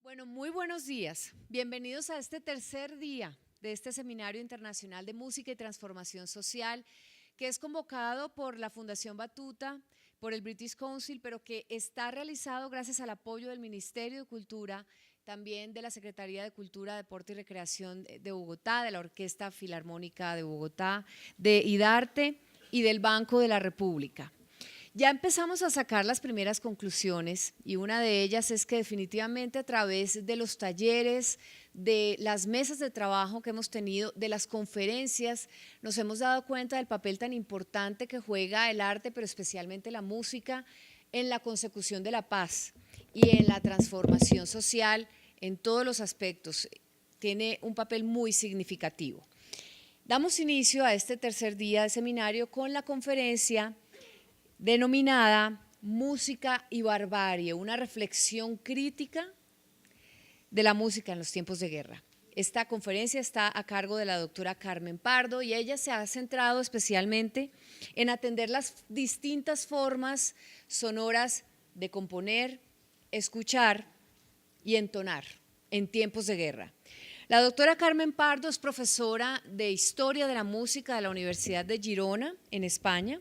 Bueno, muy buenos días. Bienvenidos a este tercer día de este Seminario Internacional de Música y Transformación Social, que es convocado por la Fundación Batuta, por el British Council, pero que está realizado gracias al apoyo del Ministerio de Cultura, también de la Secretaría de Cultura, Deporte y Recreación de Bogotá, de la Orquesta Filarmónica de Bogotá, de IDARTE y del Banco de la República. Ya empezamos a sacar las primeras conclusiones y una de ellas es que definitivamente a través de los talleres, de las mesas de trabajo que hemos tenido, de las conferencias, nos hemos dado cuenta del papel tan importante que juega el arte, pero especialmente la música, en la consecución de la paz y en la transformación social en todos los aspectos. Tiene un papel muy significativo. Damos inicio a este tercer día de seminario con la conferencia denominada Música y Barbarie, una reflexión crítica de la música en los tiempos de guerra. Esta conferencia está a cargo de la doctora Carmen Pardo y ella se ha centrado especialmente en atender las distintas formas sonoras de componer, escuchar y entonar en tiempos de guerra. La doctora Carmen Pardo es profesora de Historia de la Música de la Universidad de Girona, en España.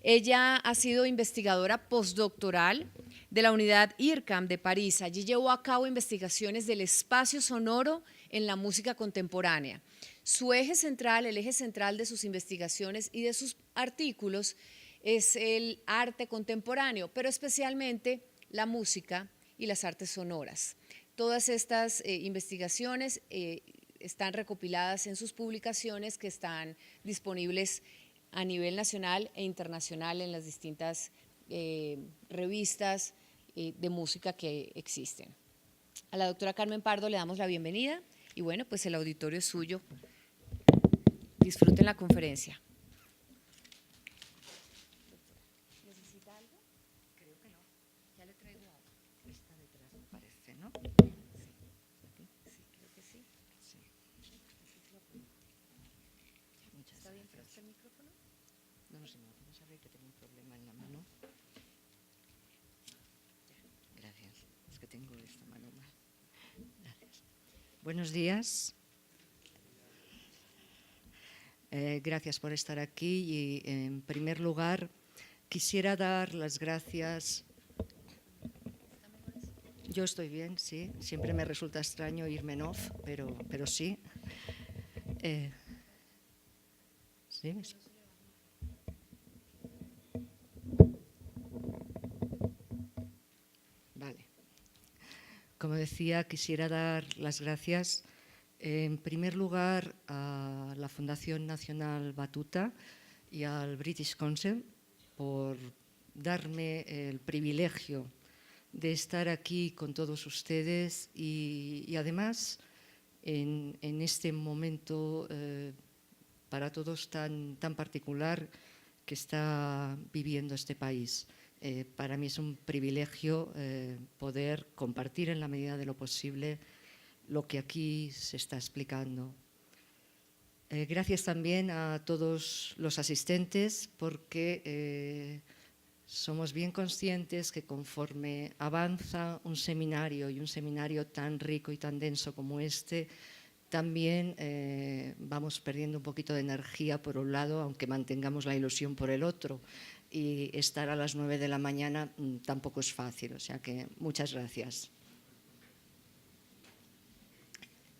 Ella ha sido investigadora postdoctoral de la unidad IRCAM de París. Allí llevó a cabo investigaciones del espacio sonoro en la música contemporánea. Su eje central, el eje central de sus investigaciones y de sus artículos es el arte contemporáneo, pero especialmente la música y las artes sonoras. Todas estas investigaciones están recopiladas en sus publicaciones que están disponibles a nivel nacional e internacional en las distintas revistas de música que existen. A la doctora Carmen Pardo le damos la bienvenida y bueno, pues el auditorio es suyo. Disfruten la conferencia. ¿Necesita algo? Creo que no. Ya le traigo algo. Está detrás, me parece, ¿no? Sí, creo que sí. Sí. Muchas ¿Está bien gracias. puesto el micrófono? No sé, vamos a ver que tengo un problema en la mano. Gracias. Es que tengo esta mano mal. Gracias. Buenos días. Gracias por estar aquí y, en primer lugar, quisiera dar las gracias. Yo estoy bien, sí. Siempre me resulta extraño irme en off, pero sí. ¿Sí? Vale. Como decía, quisiera dar las gracias en primer lugar a la Fundación Nacional Batuta y al British Council por darme el privilegio de estar aquí con todos ustedes y además en este momento para todos tan particular que está viviendo este país. Para mí es un privilegio poder compartir en la medida de lo posible lo que aquí se está explicando. Gracias también a todos los asistentes porque somos bien conscientes que conforme avanza un seminario y un seminario tan rico y tan denso como este, también vamos perdiendo un poquito de energía por un lado, aunque mantengamos la ilusión por el otro. Y estar a las 9 de la mañana tampoco es fácil, o sea que muchas gracias.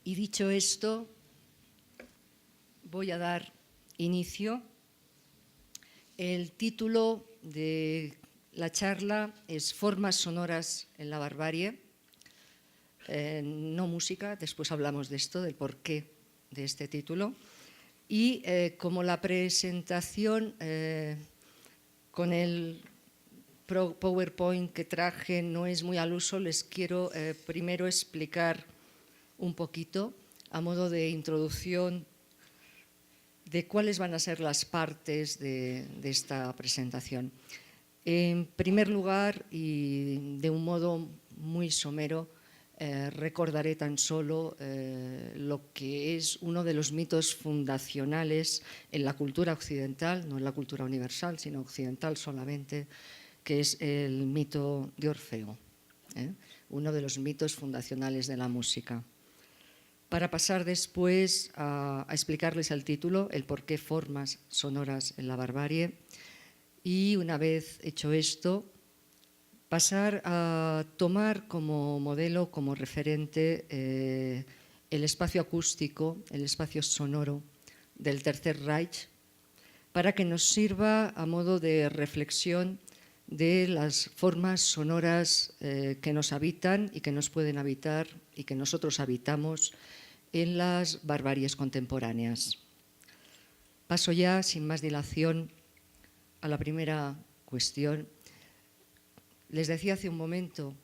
Y dicho esto, voy a dar inicio. El título de la charla es Formas sonoras en la barbarie, no música, después hablamos de esto, del porqué de este título. Y como la presentación con el PowerPoint que traje no es muy al uso, les quiero primero explicar un poquito, a modo de introducción, de cuáles van a ser las partes de esta presentación. En primer lugar, y de un modo muy somero, recordaré tan solo lo que es uno de los mitos fundacionales en la cultura occidental, no en la cultura universal, sino occidental solamente, que es el mito de Orfeo. uno de los mitos fundacionales de la música. Para pasar después a explicarles el título, el por qué formas sonoras en la barbarie, y una vez hecho esto, pasar a tomar como modelo, como referente, el espacio acústico, el espacio sonoro del Tercer Reich, para que nos sirva a modo de reflexión de las formas sonoras que nos habitan y que nos pueden habitar y que nosotros habitamos en las barbaries contemporáneas. Paso ya, sin más dilación, a la primera cuestión. Les decía hace un momento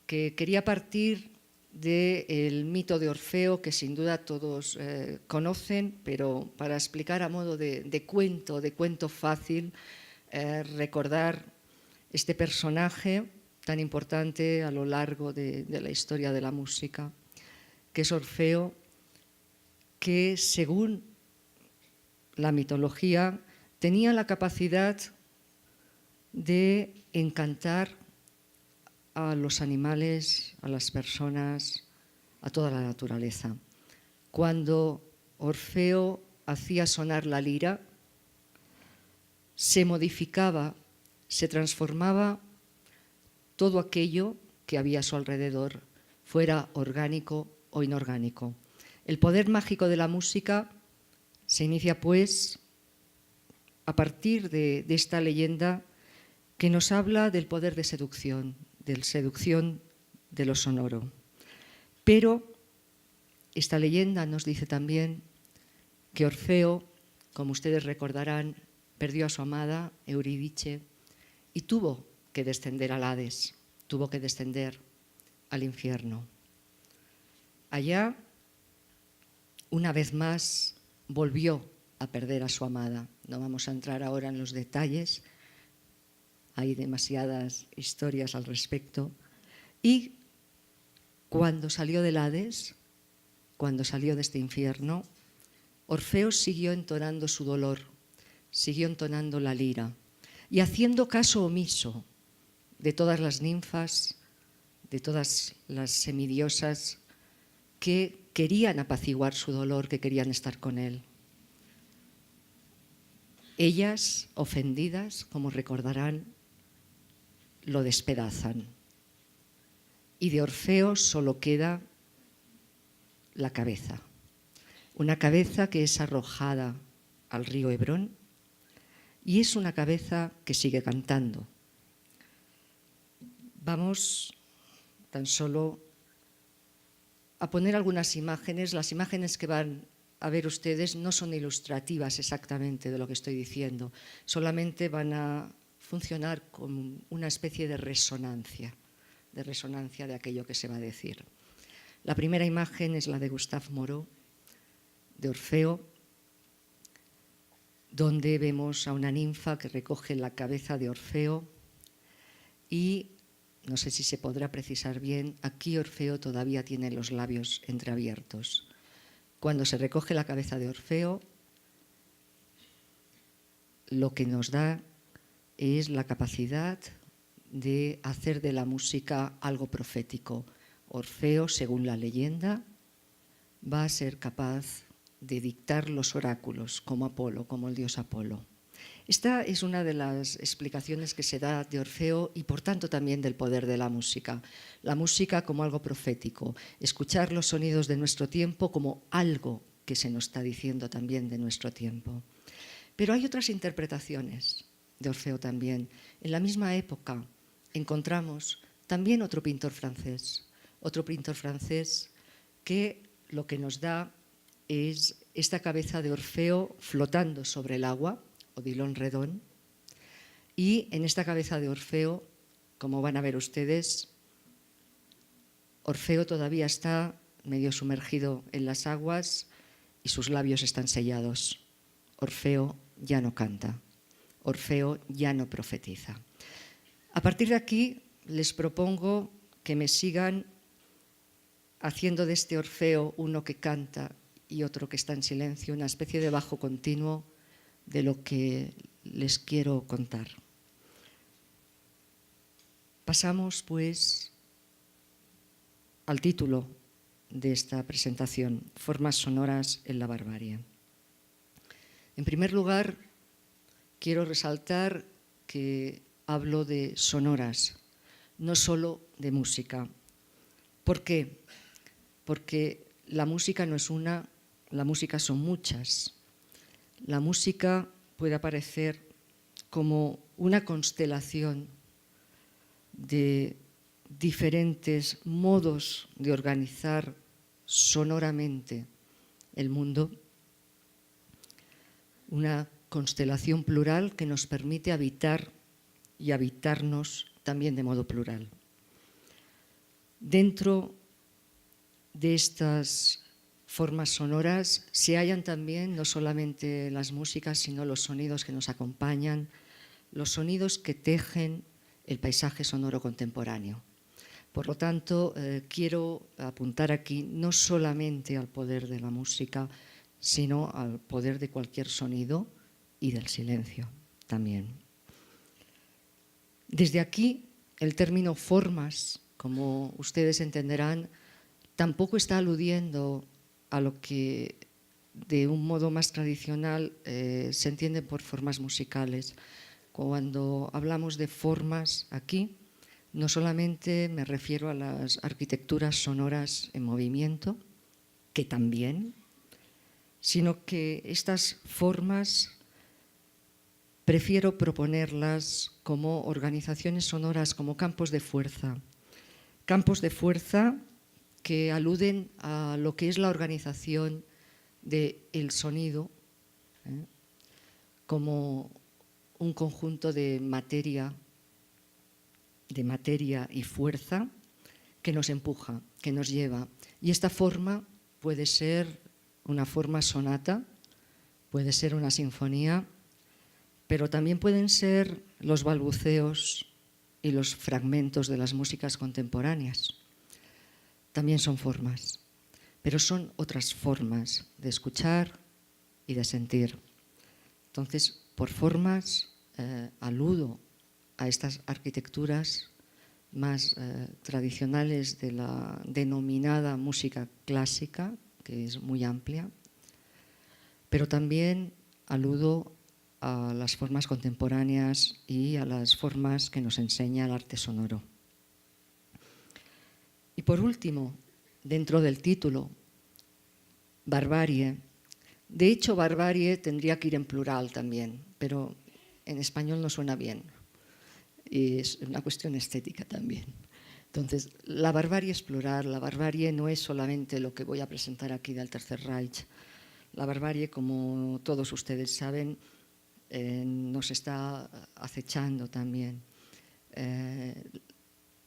que quería partir del mito de Orfeo, que sin duda todos conocen, pero para explicar a modo de cuento fácil, recordar este personaje tan importante a lo largo de la historia de la música, que es Orfeo, que según la mitología tenía la capacidad de encantar a los animales, a las personas, a toda la naturaleza. Cuando Orfeo hacía sonar la lira, se modificaba, se transformaba todo aquello que había a su alrededor, fuera orgánico o inorgánico. El poder mágico de la música se inicia, pues, a partir de esta leyenda que nos habla del poder de seducción de lo sonoro. Pero esta leyenda nos dice también que Orfeo, como ustedes recordarán, perdió a su amada Eurídice y tuvo que descender al Hades, tuvo que descender al infierno. Allá, una vez más, volvió a perder a su amada. No vamos a entrar ahora en los detalles, hay demasiadas historias al respecto. Y cuando salió del Hades, cuando salió de este infierno, Orfeo siguió entonando su dolor, siguió entonando la lira y haciendo caso omiso de todas las ninfas, de todas las semidiosas que querían apaciguar su dolor, que querían estar con él. Ellas, ofendidas, como recordarán, lo despedazan. Y de Orfeo solo queda la cabeza. Una cabeza que es arrojada al río Hebrón y es una cabeza que sigue cantando. Vamos tan solo a poner algunas imágenes. Las imágenes que van a ver ustedes no son ilustrativas exactamente de lo que estoy diciendo, solamente van a funcionar como una especie de resonancia de aquello que se va a decir. La primera imagen es la de Gustave Moreau, de Orfeo, donde vemos a una ninfa que recoge la cabeza de Orfeo y, no sé si se podrá precisar bien, aquí Orfeo todavía tiene los labios entreabiertos. Cuando se recoge la cabeza de Orfeo, lo que nos da es la capacidad de hacer de la música algo profético. Orfeo, según la leyenda, va a ser capaz de dictar los oráculos como Apolo, como el dios Apolo. Esta es una de las explicaciones que se da de Orfeo y por tanto también del poder de la música. La música como algo profético, escuchar los sonidos de nuestro tiempo como algo que se nos está diciendo también de nuestro tiempo. Pero hay otras interpretaciones de Orfeo también. En la misma época encontramos también otro pintor francés que lo que nos da es esta cabeza de Orfeo flotando sobre el agua, Odilon Redon, y en esta cabeza de Orfeo, como van a ver ustedes, Orfeo todavía está medio sumergido en las aguas y sus labios están sellados. Orfeo ya no canta, Orfeo ya no profetiza. A partir de aquí les propongo que me sigan haciendo de este Orfeo uno que canta y otro que está en silencio, una especie de bajo continuo de lo que les quiero contar. Pasamos, pues, al título de esta presentación, Formas sonoras en la barbarie. En primer lugar, quiero resaltar que hablo de sonoras, no solo de música. ¿Por qué? Porque la música no es una, la música son muchas. La música puede aparecer como una constelación de diferentes modos de organizar sonoramente el mundo, una constelación plural que nos permite habitar y habitarnos también de modo plural. Dentro de estas formas sonoras se hallan también no solamente las músicas, sino los sonidos que nos acompañan, los sonidos que tejen el paisaje sonoro contemporáneo. Por lo tanto, quiero apuntar aquí no solamente al poder de la música, sino al poder de cualquier sonido y del silencio también. Desde aquí, el término formas, como ustedes entenderán, tampoco está aludiendo a lo que de un modo más tradicional se entiende por formas musicales. Cuando hablamos de formas aquí, no solamente me refiero a las arquitecturas sonoras en movimiento, que también, sino que estas formas prefiero proponerlas como organizaciones sonoras, como campos de fuerza que aluden a lo que es la organización del sonido, como un conjunto de materia y fuerza que nos empuja, que nos lleva. Y esta forma puede ser una forma sonata, puede ser una sinfonía, pero también pueden ser los balbuceos y los fragmentos de las músicas contemporáneas. También son formas, pero son otras formas de escuchar y de sentir. Entonces, por formas, aludo a estas arquitecturas más tradicionales de la denominada música clásica, que es muy amplia, pero también aludo a las formas contemporáneas y a las formas que nos enseña el arte sonoro. Y por último, dentro del título, barbarie. De hecho, barbarie tendría que ir en plural también, pero en español no suena bien. Y es una cuestión estética también. Entonces, la barbarie es plural, la barbarie no es solamente lo que voy a presentar aquí del Tercer Reich. La barbarie, como todos ustedes saben, nos está acechando también.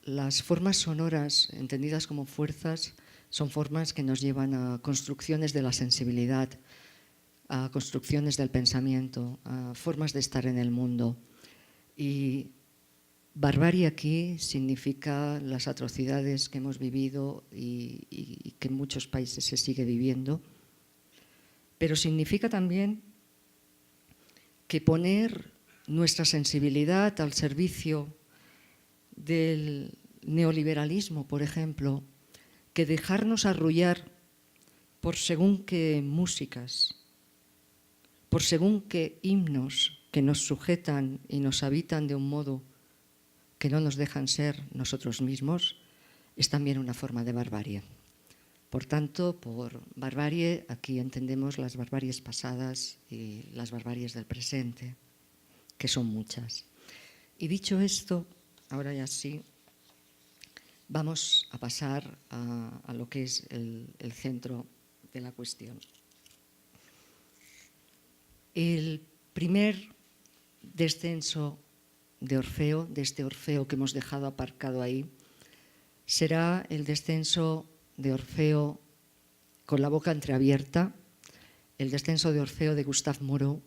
Las formas sonoras, entendidas como fuerzas, son formas que nos llevan a construcciones de la sensibilidad, a construcciones del pensamiento, a formas de estar en el mundo. Y barbarie aquí significa las atrocidades que hemos vivido y que en muchos países se sigue viviendo, pero significa también que poner nuestra sensibilidad al servicio del neoliberalismo, por ejemplo, que dejarnos arrullar por según qué músicas, por según qué himnos que nos sujetan y nos habitan de un modo que no nos dejan ser nosotros mismos, es también una forma de barbarie. Por tanto, por barbarie aquí entendemos las barbaries pasadas y las barbaries del presente, que son muchas. Y dicho esto, ahora ya sí, vamos a pasar a lo que es el centro de la cuestión. El primer descenso de Orfeo, de este Orfeo que hemos dejado aparcado ahí, será el descenso de Orfeo con la boca entreabierta, el descenso de Orfeo de Gustave Moreau,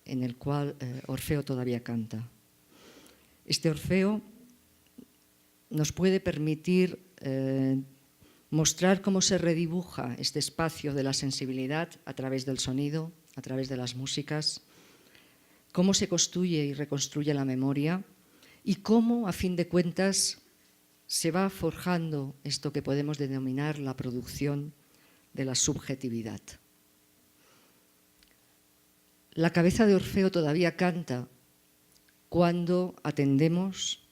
en el cual Orfeo todavía canta. Este Orfeo nos puede permitir mostrar cómo se redibuja este espacio de la sensibilidad a través del sonido, a través de las músicas, cómo se construye y reconstruye la memoria y cómo, a fin de cuentas, se va forjando esto que podemos denominar la producción de la subjetividad. La cabeza de Orfeo todavía canta cuando atendemos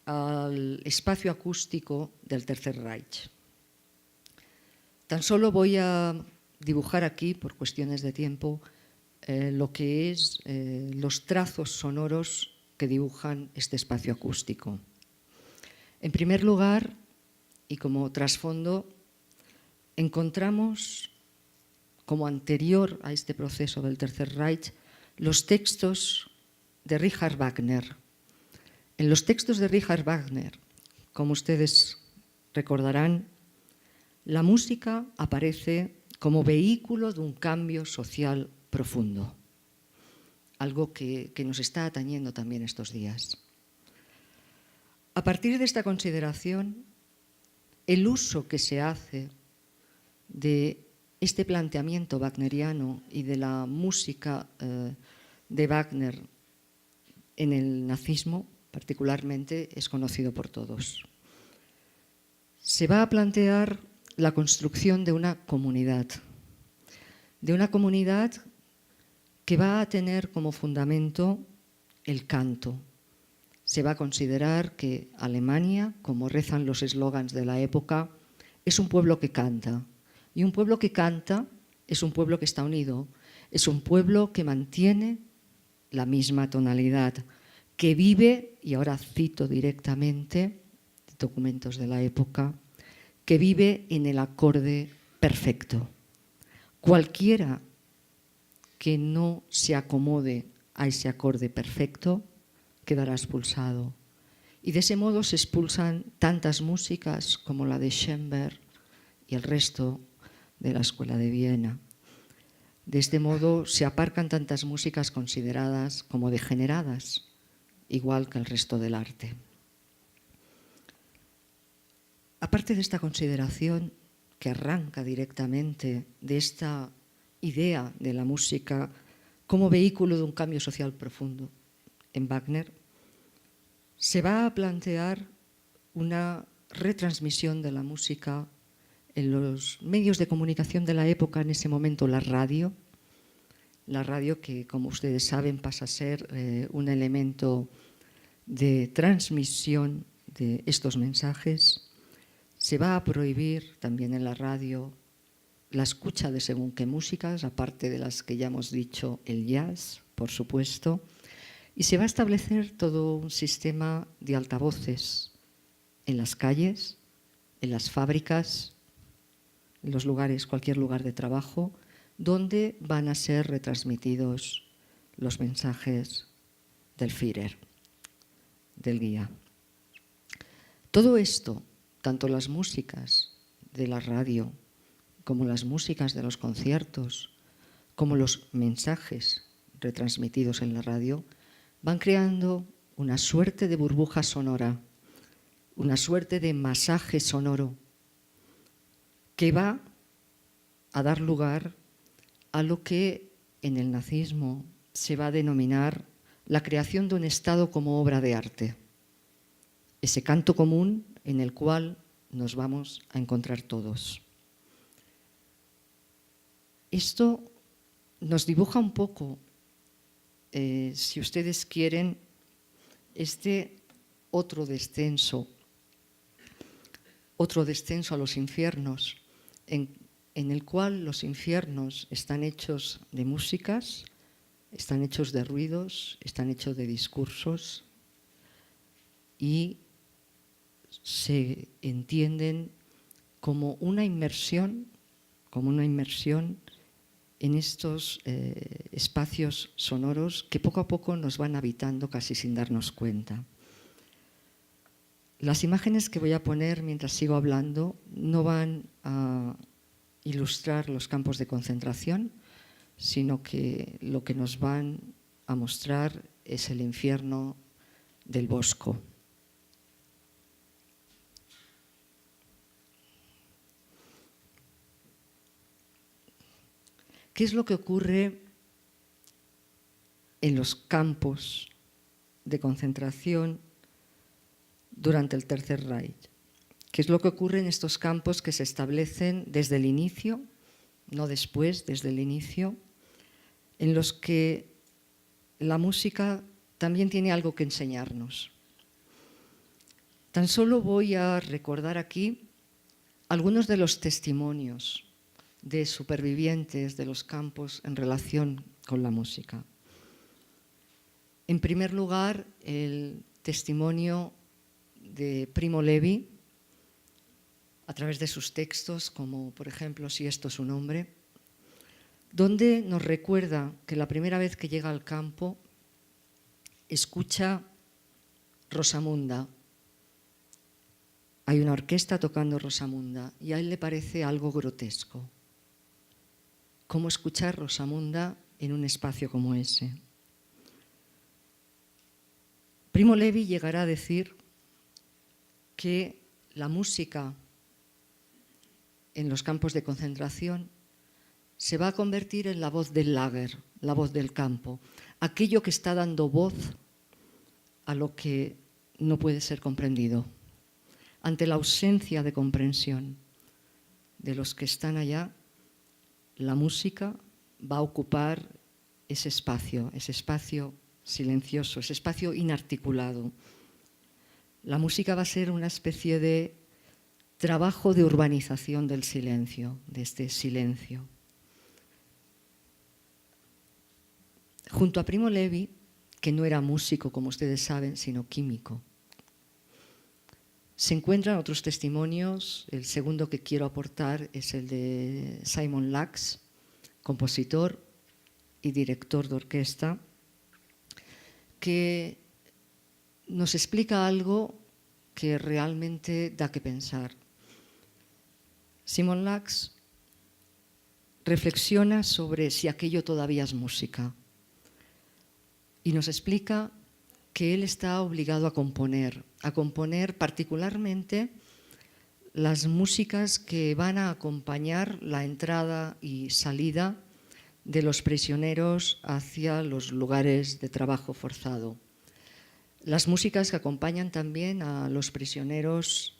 al espacio acústico del Tercer Reich. Tan solo voy a dibujar aquí, por cuestiones de tiempo, lo que es los trazos sonoros que dibujan este espacio acústico. En primer lugar, y como trasfondo, encontramos como anterior a este proceso del Tercer Reich los textos de Richard Wagner. En los textos de Richard Wagner, como ustedes recordarán, la música aparece como vehículo de un cambio social profundo, algo que nos está atañendo también estos días. A partir de esta consideración, el uso que se hace de este planteamiento wagneriano y de la música de Wagner en el nazismo, particularmente, es conocido por todos. Se va a plantear la construcción de una comunidad que va a tener como fundamento el canto. Se va a considerar que Alemania, como rezan los eslogans de la época, es un pueblo que canta. Y un pueblo que canta es un pueblo que está unido, es un pueblo que mantiene la misma tonalidad, que vive, y ahora cito directamente documentos de la época, que vive en el acorde perfecto. Cualquiera que no se acomode a ese acorde perfecto quedará expulsado. Y de ese modo se expulsan tantas músicas como la de Schoenberg y el resto de la Escuela de Viena. De este modo se aparcan tantas músicas consideradas como degeneradas, igual que el resto del arte. Aparte de esta consideración que arranca directamente de esta idea de la música como vehículo de un cambio social profundo en Wagner, se va a plantear una retransmisión de la música en los medios de comunicación de la época, en ese momento la radio que, como ustedes saben, pasa a ser un elemento de transmisión de estos mensajes. Se va a prohibir también en la radio la escucha de según qué músicas, aparte de las que ya hemos dicho, el jazz, por supuesto, y se va a establecer todo un sistema de altavoces en las calles, en las fábricas, en los lugares, cualquier lugar de trabajo, donde van a ser retransmitidos los mensajes del Führer, del guía. Todo esto, tanto las músicas de la radio, como las músicas de los conciertos, como los mensajes retransmitidos en la radio, van creando una suerte de burbuja sonora, una suerte de masaje sonoro que va a dar lugar a lo que en el nazismo se va a denominar la creación de un Estado como obra de arte. Ese canto común en el cual nos vamos a encontrar todos. Esto nos dibuja un poco, si ustedes quieren, este otro descenso a los infiernos, en el cual los infiernos están hechos de músicas, están hechos de ruidos, están hechos de discursos y se entienden como una inmersión en estos espacios sonoros que poco a poco nos van habitando casi sin darnos cuenta. Las imágenes que voy a poner mientras sigo hablando no van a ilustrar los campos de concentración, sino que lo que nos van a mostrar es el infierno del Bosco. ¿Qué es lo que ocurre en los campos de concentración durante el Tercer Reich. ¿Qué es lo que ocurre en estos campos que se establecen desde el inicio, no después, desde el inicio, en los que la música también tiene algo que enseñarnos? Tan solo voy a recordar aquí algunos de los testimonios de supervivientes de los campos en relación con la música. En primer lugar, el testimonio de Primo Levi, a través de sus textos, como por ejemplo Si esto es un hombre, donde nos recuerda que la primera vez que llega al campo escucha Rosamunda. Hay una orquesta tocando Rosamunda y a él le parece algo grotesco. ¿Cómo escuchar Rosamunda en un espacio como ese? Primo Levi llegará a decir que la música en los campos de concentración se va a convertir en la voz del Lager, la voz del campo, aquello que está dando voz a lo que no puede ser comprendido. Ante la ausencia de comprensión de los que están allá, la música va a ocupar ese espacio silencioso, ese espacio inarticulado. La música va a ser una especie de trabajo de urbanización del silencio, de este silencio. Junto a Primo Levi, que no era músico, como ustedes saben, sino químico, se encuentran otros testimonios. El segundo que quiero aportar es el de Simon Lax, compositor y director de orquesta, que nos explica algo que realmente da que pensar. Simon Lax reflexiona sobre si aquello todavía es música y nos explica que él está obligado a componer particularmente las músicas que van a acompañar la entrada y salida de los prisioneros hacia los lugares de trabajo forzado. Las músicas que acompañan también a los prisioneros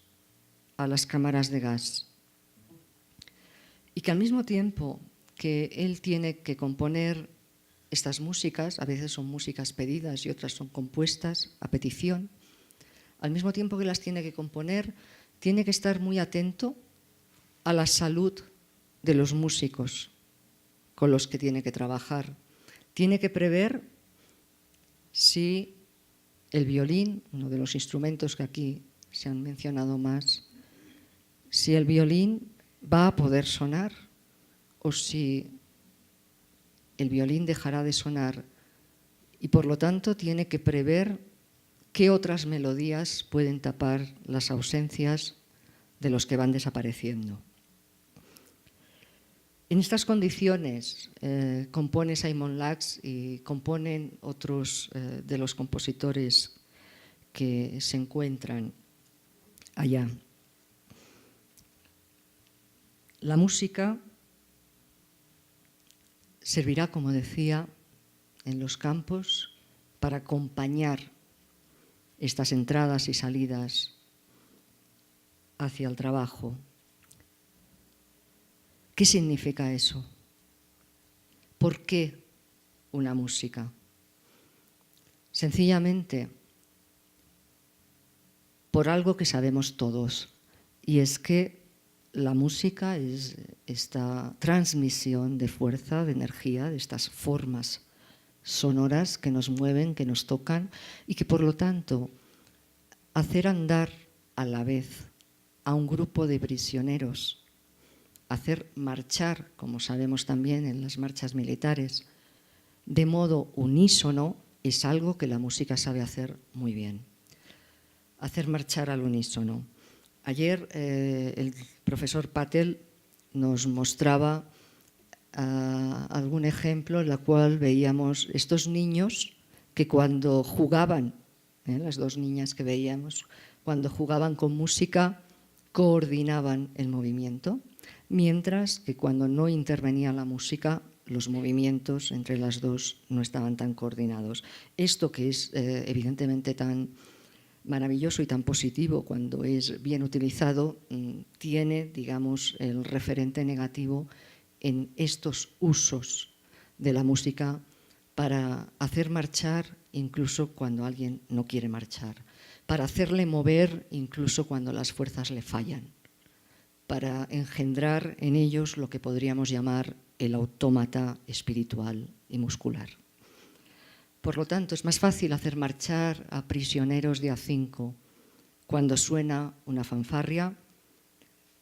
a las cámaras de gas. Y que al mismo tiempo que él tiene que componer estas músicas, a veces son músicas pedidas y otras son compuestas a petición, al mismo tiempo que las tiene que componer, tiene que estar muy atento a la salud de los músicos con los que tiene que trabajar. Tiene que prever si el violín, uno de los instrumentos que aquí se han mencionado más, si el violín va a poder sonar o si el violín dejará de sonar, y por lo tanto tiene que prever qué otras melodías pueden tapar las ausencias de los que van desapareciendo. En estas condiciones compone Simon Lax y componen otros de los compositores que se encuentran allá. La música servirá, como decía, en los campos para acompañar estas entradas y salidas hacia el trabajo. ¿Qué significa eso? ¿Por qué una música? Sencillamente, por algo que sabemos todos, y es que la música es esta transmisión de fuerza, de energía, de estas formas sonoras que nos mueven, que nos tocan, y que por lo tanto hacer andar a la vez a un grupo de prisioneros, hacer marchar, como sabemos también en las marchas militares, de modo unísono, es algo que la música sabe hacer muy bien. Hacer marchar al unísono. Ayer el profesor Patel nos mostraba algún ejemplo en el cual veíamos estos niños que cuando jugaban, las dos niñas que veíamos, cuando jugaban con música coordinaban el movimiento, mientras que cuando no intervenía la música los movimientos entre las dos no estaban tan coordinados. Esto que es evidentemente tan maravilloso y tan positivo cuando es bien utilizado, tiene, digamos, el referente negativo en estos usos de la música para hacer marchar incluso cuando alguien no quiere marchar, para hacerle mover incluso cuando las fuerzas le fallan, para engendrar en ellos lo que podríamos llamar el autómata espiritual y muscular. Por lo tanto, es más fácil hacer marchar a prisioneros de A5 cuando suena una fanfarria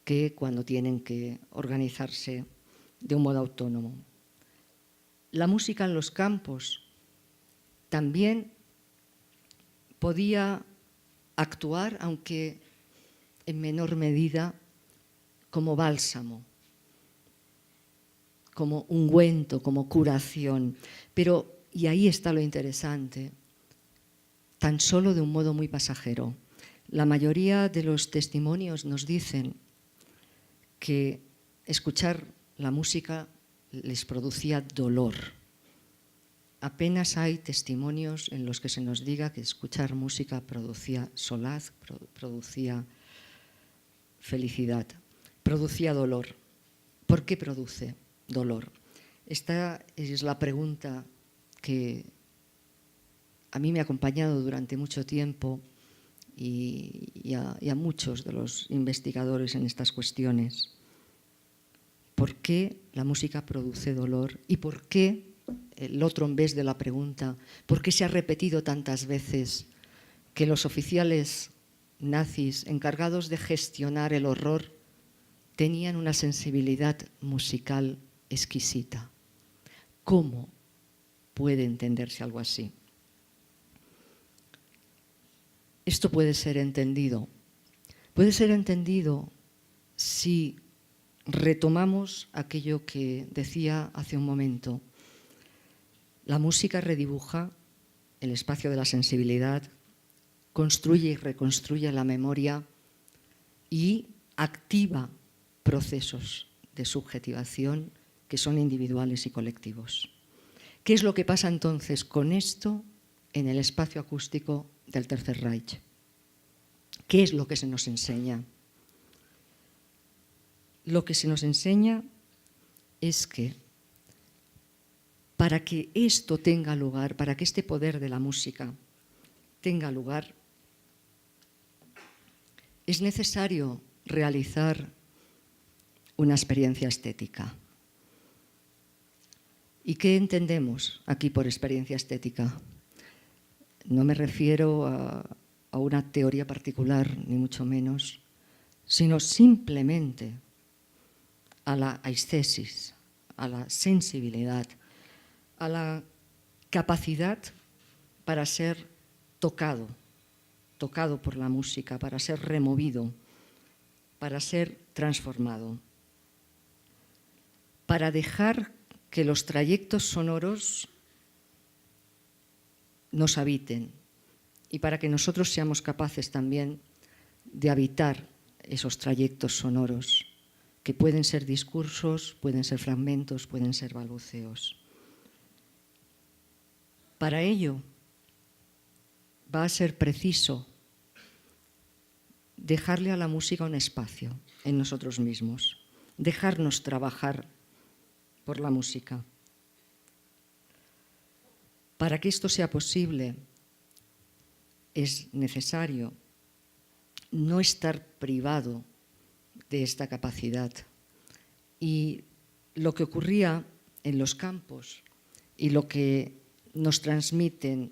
que cuando tienen que organizarse de un modo autónomo. La música en los campos también podía actuar, aunque en menor medida, como bálsamo, como ungüento, como curación. Pero, y ahí está lo interesante, tan solo de un modo muy pasajero. La mayoría de los testimonios nos dicen que escuchar la música les producía dolor. Apenas hay testimonios en los que se nos diga que escuchar música producía solaz, producía felicidad, producía dolor. ¿Por qué produce dolor? Esta es la pregunta que a mí me ha acompañado durante mucho tiempo y a muchos de los investigadores en estas cuestiones. ¿Por qué la música produce dolor? ¿Y por qué, el otro en vez de la pregunta, por qué se ha repetido tantas veces que los oficiales nazis encargados de gestionar el horror tenían una sensibilidad musical exquisita? ¿Cómo puede entenderse algo así? Esto puede ser entendido. Puede ser entendido si retomamos aquello que decía hace un momento. La música redibuja el espacio de la sensibilidad, construye y reconstruye la memoria y activa procesos de subjetivación que son individuales y colectivos. ¿Qué es lo que pasa entonces con esto en el espacio acústico del Tercer Reich? ¿Qué es lo que se nos enseña? Lo que se nos enseña es que para que esto tenga lugar, para que este poder de la música tenga lugar, es necesario realizar una experiencia estética. ¿Y qué entendemos aquí por experiencia estética? No me refiero a una teoría particular, ni mucho menos, sino simplemente a la aesthesis, a la sensibilidad, a la capacidad para ser tocado por la música, para ser removido, para ser transformado, para dejar que los trayectos sonoros nos habiten y para que nosotros seamos capaces también de habitar esos trayectos sonoros, que pueden ser discursos, pueden ser fragmentos, pueden ser balbuceos. Para ello va a ser preciso dejarle a la música un espacio en nosotros mismos, dejarnos trabajar por la música. Para que esto sea posible, es necesario no estar privado de esta capacidad. Y lo que ocurría en los campos y lo que nos transmiten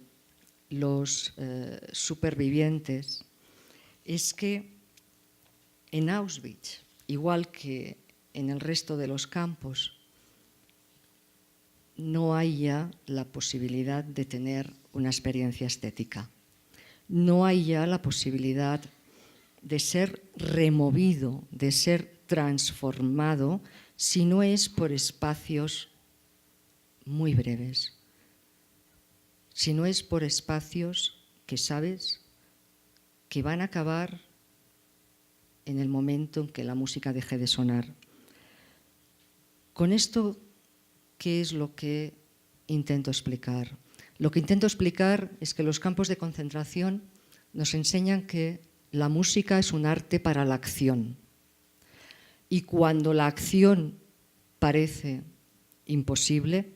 los supervivientes es que en Auschwitz, igual que en el resto de los campos, no hay ya la posibilidad de tener una experiencia estética. No hay ya la posibilidad de ser removido, de ser transformado, si no es por espacios muy breves, si no es por espacios que sabes que van a acabar en el momento en que la música deje de sonar. Con esto, ¿qué es lo que intento explicar? Lo que intento explicar es que los campos de concentración nos enseñan que la música es un arte para la acción. Y cuando la acción parece imposible,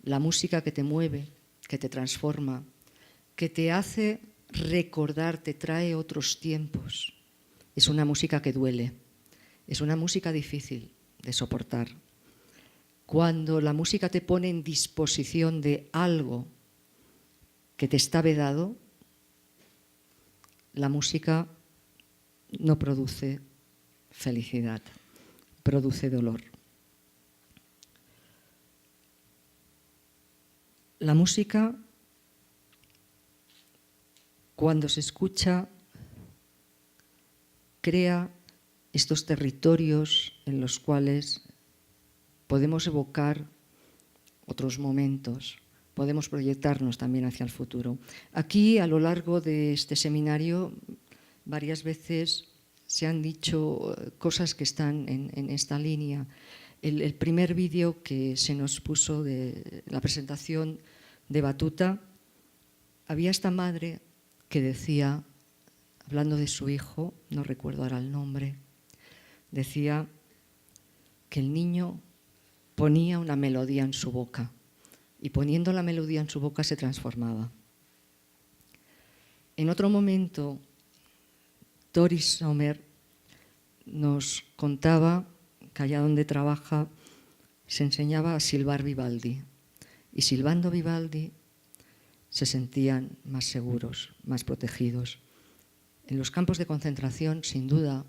la música que te mueve, que te transforma, que te hace recordar, te trae otros tiempos, es una música que duele, es una música difícil de soportar. Cuando la música te pone en disposición de algo que te está vedado, la música no produce felicidad, produce dolor. La música, cuando se escucha, crea estos territorios en los cuales podemos evocar otros momentos, podemos proyectarnos también hacia el futuro. Aquí, a lo largo de este seminario, varias veces se han dicho cosas que están en esta línea. El primer vídeo que se nos puso de la presentación de Batuta, había esta madre que decía, hablando de su hijo, no recuerdo ahora el nombre, decía que el niño ponía una melodía en su boca y poniendo la melodía en su boca se transformaba. En otro momento, Doris Sommer nos contaba que allá donde trabaja se enseñaba a silbar Vivaldi y silbando Vivaldi se sentían más seguros, más protegidos. En los campos de concentración, sin duda,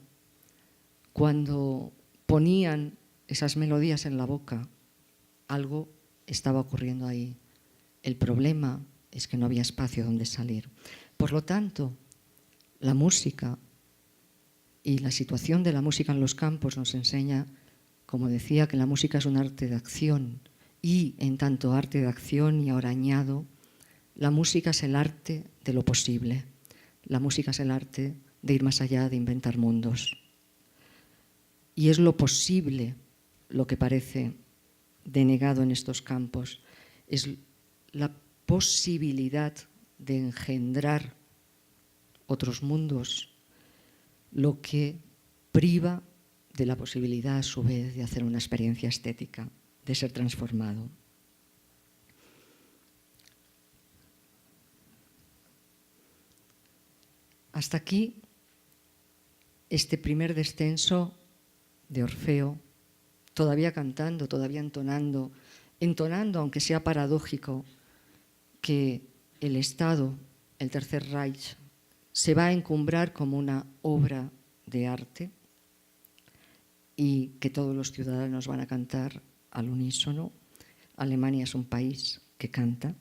cuando ponían esas melodías en la boca, algo estaba ocurriendo ahí. El problema es que no había espacio donde salir. Por lo tanto, la música y la situación de la música en los campos nos enseña, como decía, que la música es un arte de acción y, en tanto arte de acción, y ahora añado, la música es el arte de lo posible. La música es el arte de ir más allá, de inventar mundos. Y es lo posible lo que parece denegado en estos campos. Es la posibilidad de engendrar otros mundos lo que priva de la posibilidad, a su vez, de hacer una experiencia estética, de ser transformado. Hasta aquí este primer descenso de Orfeo, todavía cantando, todavía entonando, aunque sea paradójico, que el Estado, el Tercer Reich, se va a encumbrar como una obra de arte y que todos los ciudadanos van a cantar al unísono. Alemania es un país que canta.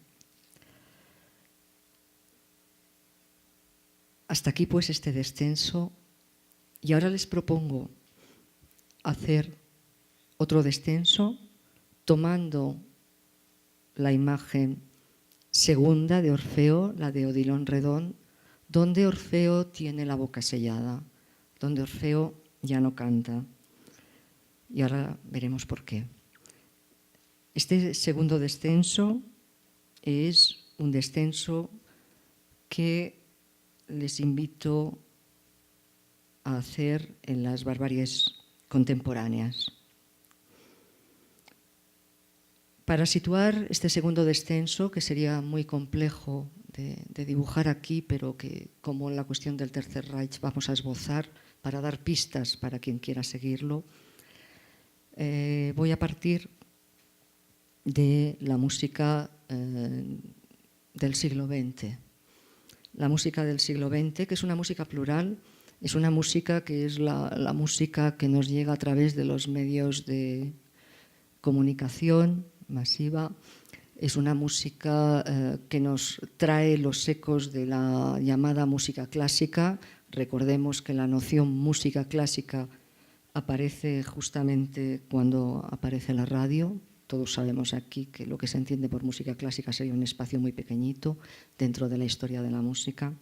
Hasta aquí pues este descenso y ahora les propongo hacer otro descenso tomando la imagen segunda de Orfeo, la de Odilon Redon, donde Orfeo tiene la boca sellada, donde Orfeo ya no canta. Y ahora veremos por qué. Este segundo descenso es un descenso que les invito a hacer en las barbaries contemporáneas. Para situar este segundo descenso, que sería muy complejo de dibujar aquí, pero que, como en la cuestión del Tercer Reich, vamos a esbozar para dar pistas para quien quiera seguirlo, voy a partir de la música del siglo XX. La música del siglo XX, que es una música plural, es una música que es la música que nos llega a través de los medios de comunicación masiva, es una música que nos trae los ecos de la llamada música clásica. Recordemos que la noción música clásica aparece justamente cuando aparece la radio. Todos sabemos aquí que lo que se entiende por música clásica sería un espacio muy pequeñito dentro de la historia de la música.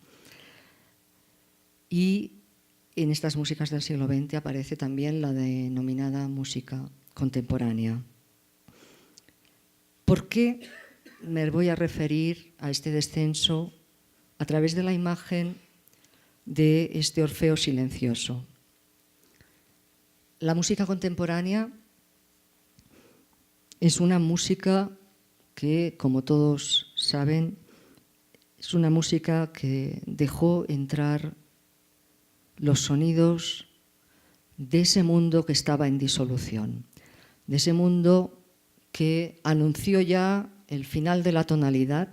Y en estas músicas del siglo XX aparece también la denominada música contemporánea. ¿Por qué me voy a referir a este descenso a través de la imagen de este Orfeo silencioso. La música contemporánea es una música que, como todos saben, es una música que dejó entrar los sonidos de ese mundo que estaba en disolución, de ese mundo que anunció ya el final de la tonalidad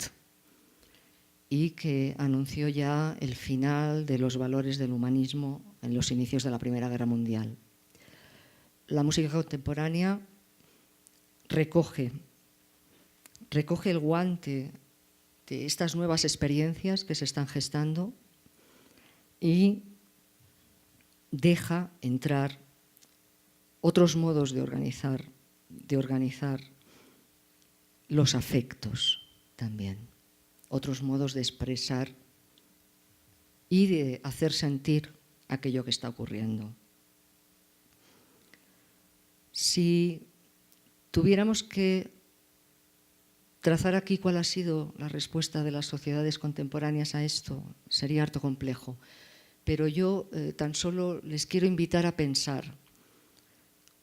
y que anunció ya el final de los valores del humanismo en los inicios de la Primera Guerra Mundial. La música contemporánea recoge el guante de estas nuevas experiencias que se están gestando y deja entrar otros modos de organizar los afectos también, otros modos de expresar y de hacer sentir aquello que está ocurriendo. Si tuviéramos que trazar aquí cuál ha sido la respuesta de las sociedades contemporáneas a esto, sería harto complejo. Pero yo tan solo les quiero invitar a pensar.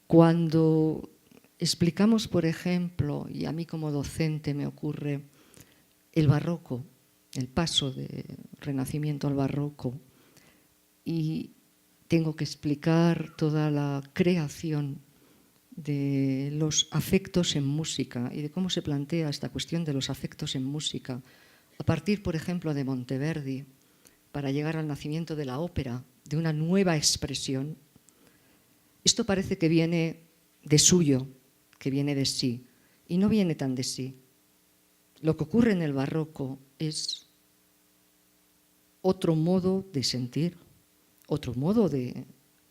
Cuando explicamos, por ejemplo, y a mí como docente me ocurre, el barroco, el paso de Renacimiento al barroco, y tengo que explicar toda la creación de los afectos en música y de cómo se plantea esta cuestión de los afectos en música, a partir, por ejemplo, de Monteverdi, para llegar al nacimiento de la ópera, de una nueva expresión. Esto parece que viene de suyo, que viene de sí, y no viene tan de sí. Lo que ocurre en el barroco es otro modo de sentir, otro modo de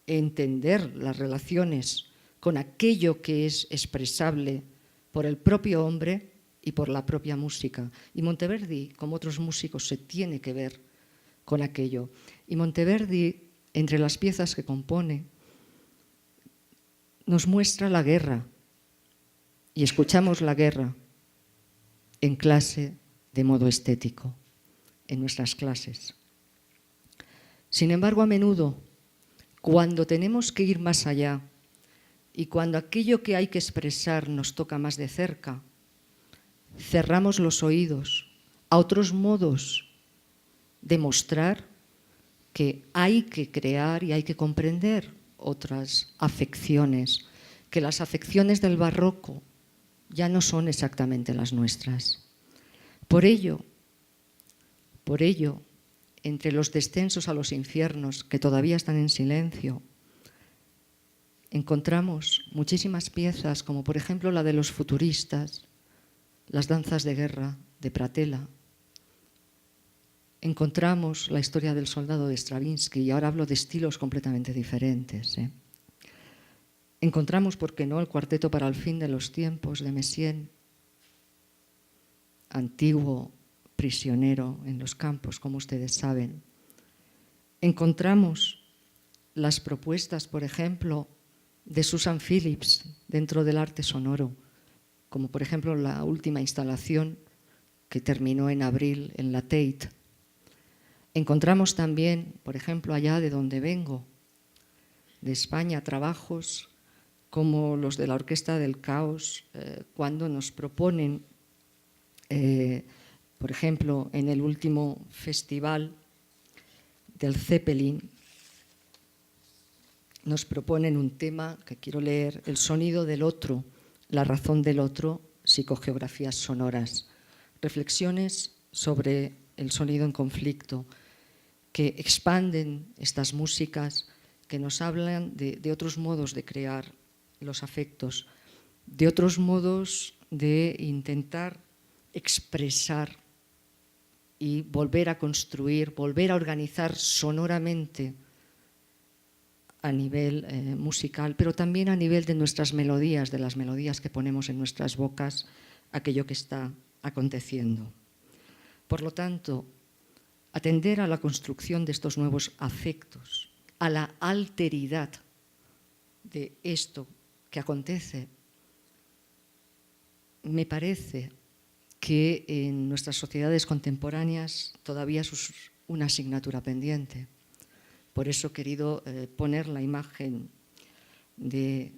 entender las relaciones con aquello que es expresable por el propio hombre y por la propia música. Y Monteverdi, como otros músicos, se tiene que ver con aquello. Y Monteverdi, entre las piezas que compone, nos muestra la guerra y escuchamos la guerra en clase de modo estético, en nuestras clases. Sin embargo, a menudo, cuando tenemos que ir más allá y cuando aquello que hay que expresar nos toca más de cerca, cerramos los oídos a otros modos de mostrar que hay que crear y hay que comprender otras afecciones, que las afecciones del barroco ya no son exactamente las nuestras. Por ello, entre los descensos a los infiernos, que todavía están en silencio, encontramos muchísimas piezas, como por ejemplo la de los futuristas, las danzas de guerra de Pratella. Encontramos la historia del soldado de Stravinsky, y ahora hablo de estilos completamente diferentes. Encontramos, ¿por qué no?, el cuarteto para el fin de los tiempos de Messiaen, antiguo prisionero en los campos, como ustedes saben. Encontramos las propuestas, por ejemplo, de Susan Phillips dentro del arte sonoro, como por ejemplo la última instalación que terminó en abril en la Tate. Encontramos también, por ejemplo, allá de donde vengo, de España, trabajos como los de la Orquesta del Caos, cuando nos proponen, por ejemplo, en el último festival del Zeppelin, nos proponen un tema que quiero leer: el sonido del otro, la razón del otro, psicogeografías sonoras. Reflexiones sobre el sonido en conflicto, que expanden estas músicas, que nos hablan de otros modos de crear los afectos, de otros modos de intentar expresar y volver a construir, volver a organizar sonoramente a nivel musical, pero también a nivel de nuestras melodías, de las melodías que ponemos en nuestras bocas, aquello que está aconteciendo. Por lo tanto, atender a la construcción de estos nuevos afectos, a la alteridad de esto que acontece, me parece que en nuestras sociedades contemporáneas todavía es una asignatura pendiente. Por eso he querido poner la imagen de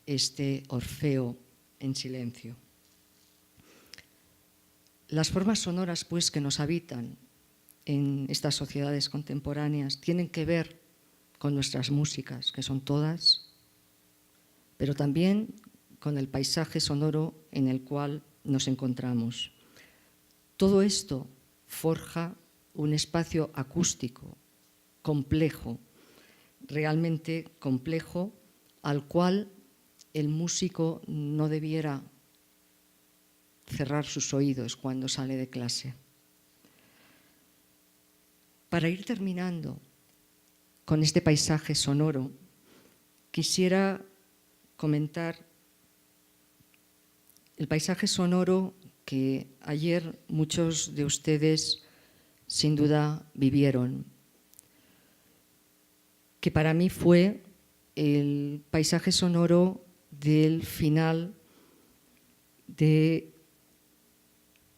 este Orfeo en silencio. Las formas sonoras, pues, que nos habitan en estas sociedades contemporáneas tienen que ver con nuestras músicas, que son todas, pero también con el paisaje sonoro en el cual nos encontramos. Todo esto forja un espacio acústico complejo, realmente complejo, al cual el músico no debiera cerrar sus oídos cuando sale de clase. Para ir terminando con este paisaje sonoro, quisiera comentar el paisaje sonoro que ayer muchos de ustedes sin duda vivieron, que para mí fue el paisaje sonoro del final de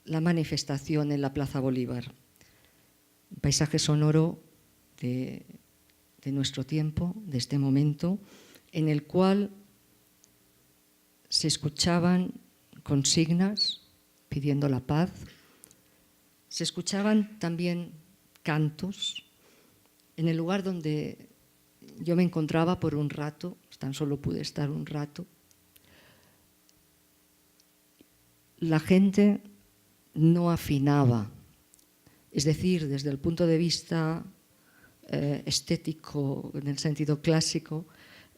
la manifestación en la Plaza Bolívar. Un paisaje sonoro de nuestro tiempo, de este momento, en el cual se escuchaban consignas pidiendo la paz, se escuchaban también cantos en el lugar donde yo me encontraba por un rato, tan solo pude estar un rato. La gente no afinaba, es decir, desde el punto de vista estético, en el sentido clásico,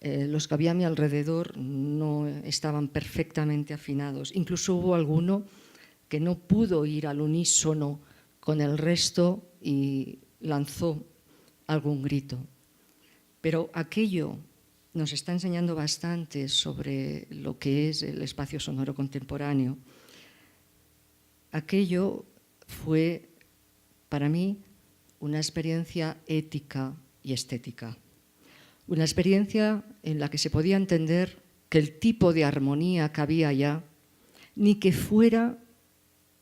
los que había a mi alrededor no estaban perfectamente afinados. Incluso hubo alguno que no pudo ir al unísono con el resto y lanzó algún grito. Pero aquello nos está enseñando bastante sobre lo que es el espacio sonoro contemporáneo. Aquello fue, para mí, una experiencia ética y estética. Una experiencia en la que se podía entender que el tipo de armonía que había allá, ni que fuera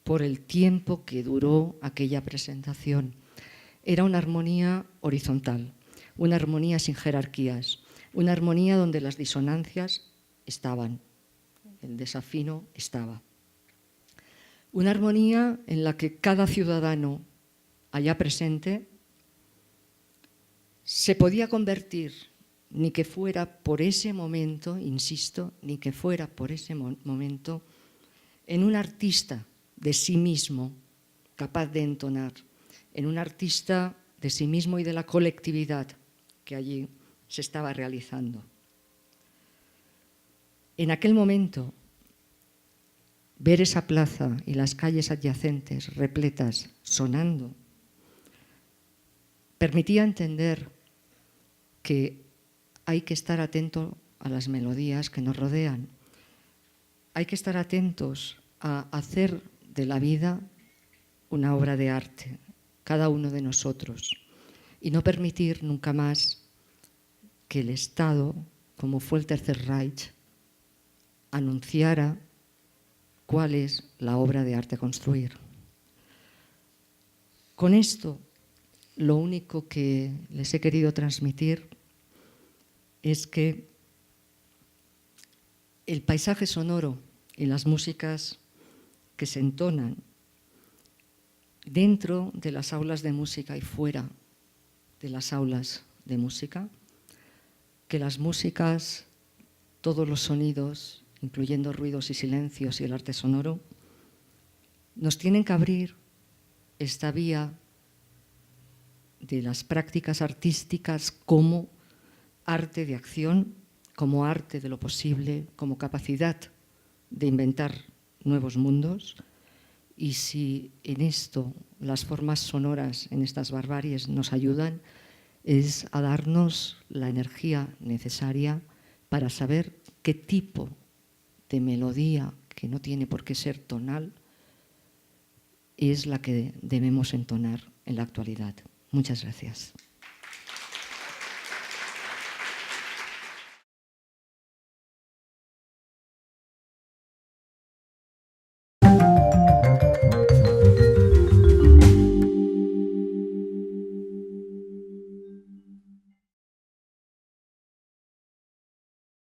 por el tiempo que duró aquella presentación, era una armonía horizontal, una armonía sin jerarquías, una armonía donde las disonancias estaban, el desafino estaba. Una armonía en la que cada ciudadano allá presente se podía convertir, ni que fuera por ese momento, insisto, ni que fuera por ese momento, en un artista de sí mismo capaz de entonar, en un artista de sí mismo y de la colectividad que allí se estaba realizando. En aquel momento, ver esa plaza y las calles adyacentes repletas sonando permitía entender que hay que estar atento a las melodías que nos rodean. Hay que estar atentos a hacer de la vida una obra de arte, cada uno de nosotros, y no permitir nunca más que el Estado, como fue el Tercer Reich, anunciara cuál es la obra de arte a construir. Con esto, lo único que les he querido transmitir es que el paisaje sonoro y las músicas que se entonan dentro de las aulas de música y fuera de las aulas de música, que las músicas, todos los sonidos, incluyendo ruidos y silencios y el arte sonoro, nos tienen que abrir esta vía de las prácticas artísticas como arte de acción, como arte de lo posible, como capacidad de inventar nuevos mundos. Y si en esto las formas sonoras en estas barbaries nos ayudan, es a darnos la energía necesaria para saber qué tipo de melodía, que no tiene por qué ser tonal, es la que debemos entonar en la actualidad. Muchas gracias.